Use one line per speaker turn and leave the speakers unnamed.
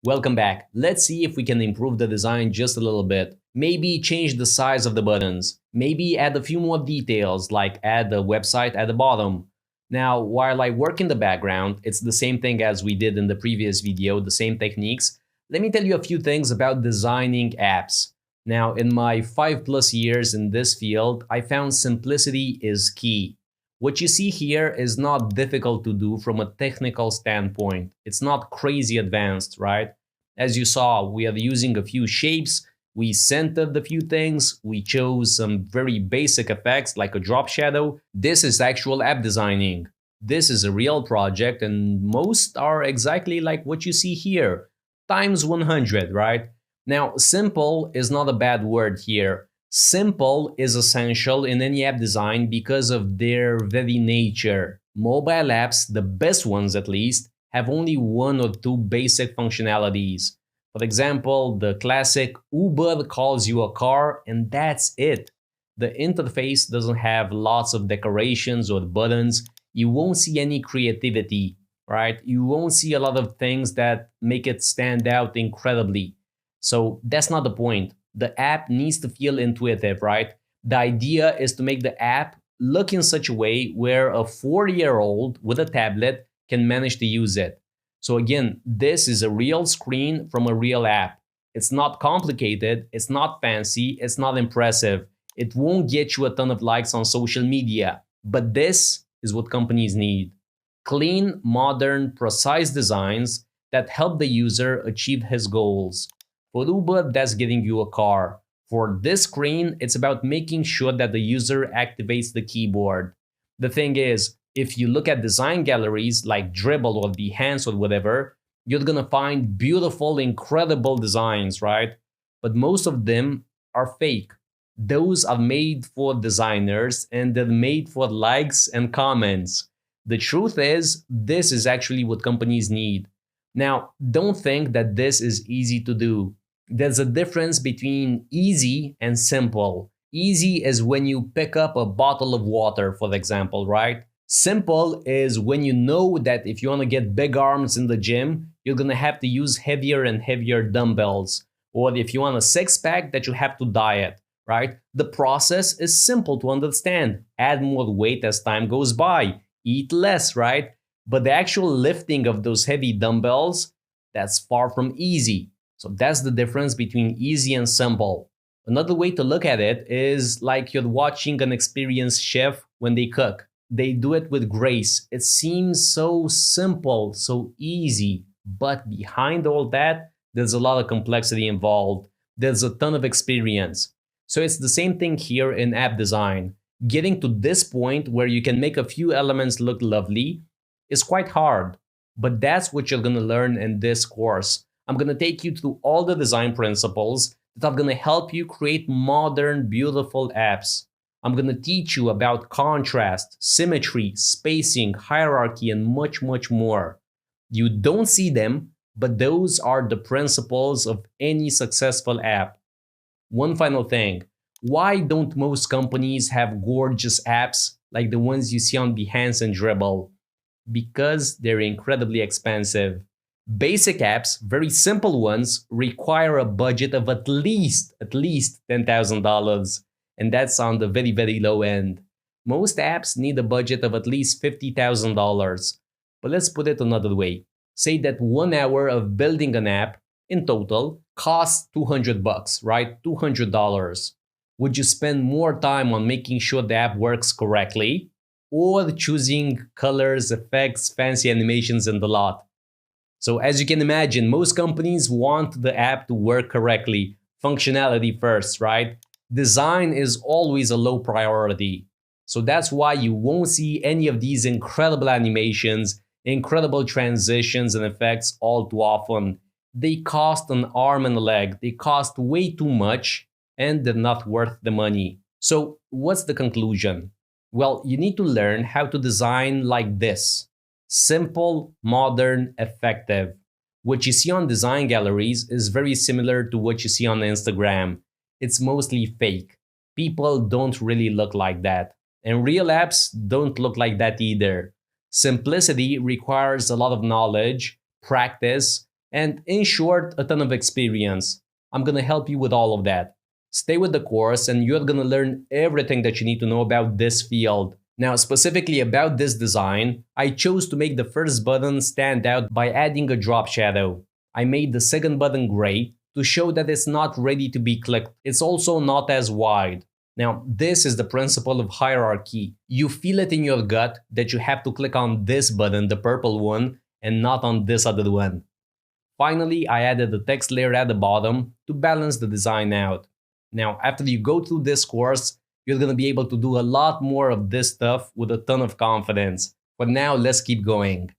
Welcome back. Let's see if we can improve the design just a little bit. Maybe change the size of the buttons. Maybe add a few more details, like add the website at the bottom. Now, while I work in the background, it's the same thing as we did in the previous video, the same techniques. Let me tell you a few things about designing apps. Now, in my 5+ years in this field, I found simplicity is key. What you see here is not difficult to do from a technical standpoint. It's not crazy advanced, right? As you saw, we are using a few shapes, we centered a few things, we chose some very basic effects like a drop shadow. This is actual app designing. This is a real project and most are exactly like what you see here, times 100, right? Now, simple is not a bad word here. Simple is essential in any app design because of their very nature. Mobile apps, the best ones at least, have only one or two basic functionalities. For example, the classic Uber calls you a car and that's it. The interface doesn't have lots of decorations or buttons. You won't see any creativity, right? You won't see a lot of things that make it stand out incredibly. So that's not the point. The app needs to feel intuitive, right? The idea is to make the app look in such a way where a 4-year-old with a tablet can manage to use it. So again, this is a real screen from a real app. It's not complicated, it's not fancy, it's not impressive. It won't get you a ton of likes on social media, but this is what companies need. Clean, modern, precise designs that help the user achieve his goals. For Uber, that's getting you a car. For this screen, it's about making sure that the user activates the keyboard. The thing is, if you look at design galleries like Dribble or Behance or whatever, you're gonna find beautiful, incredible designs, right? But most of them are fake. Those are made for designers and they're made for likes and comments. The truth is, this is actually what companies need. Now, don't think that this is easy to do. There's a difference between easy and simple. Easy is when you pick up a bottle of water, for example, right? Simple is when you know that if you want to get big arms in the gym, you're going to have to use heavier and heavier dumbbells. Or if you want a six-pack, that you have to diet, right? The process is simple to understand. Add more weight as time goes by. Eat less, right? But the actual lifting of those heavy dumbbells, that's far from easy. So that's the difference between easy and simple. Another way to look at it is like you're watching an experienced chef when they cook. They do it with grace. It seems so simple, so easy. But behind all that, there's a lot of complexity involved. There's a ton of experience. So it's the same thing here in app design. Getting to this point where you can make a few elements look lovely is quite hard, but that's what you're going to learn in this course. I'm going to take you through all the design principles that are going to help you create modern, beautiful apps. I'm going to teach you about contrast, symmetry, spacing, hierarchy, and much, much more. You don't see them, but those are the principles of any successful app. One final thing. Why don't most companies have gorgeous apps like the ones you see on Behance and Dribble? Because they're incredibly expensive. Basic apps, very simple ones, require a budget of at least $10,000. And that's on the very, very low end. Most apps need a budget of at least $50,000. But let's put it another way. Say that 1 hour of building an app in total costs $200, right? $200. Would you spend more time on making sure the app works correctly or choosing colors, effects, fancy animations, and the lot? So as you can imagine, most companies want the app to work correctly. Functionality first, right? Design is always a low priority. So that's why you won't see any of these incredible animations, incredible transitions and effects all too often. They cost an arm and a leg. They cost way too much and they're not worth the money. So what's the conclusion? Well, you need to learn how to design like this. Simple, modern, effective. What you see on design galleries is very similar to what you see on Instagram. It's mostly fake. People don't really look like that. And real apps don't look like that either. Simplicity requires a lot of knowledge, practice, and in short, a ton of experience. I'm gonna help you with all of that. Stay with the course and you're gonna learn everything that you need to know about this field. Now, specifically about this design, I chose to make the first button stand out by adding a drop shadow. I made the second button gray to show that it's not ready to be clicked. It's also not as wide. Now, this is the principle of hierarchy. You feel it in your gut that you have to click on this button, the purple one, and not on this other one. Finally, I added the text layer at the bottom to balance the design out. Now, after you go through this course, you're going to be able to do a lot more of this stuff with a ton of confidence. But now, let's keep going.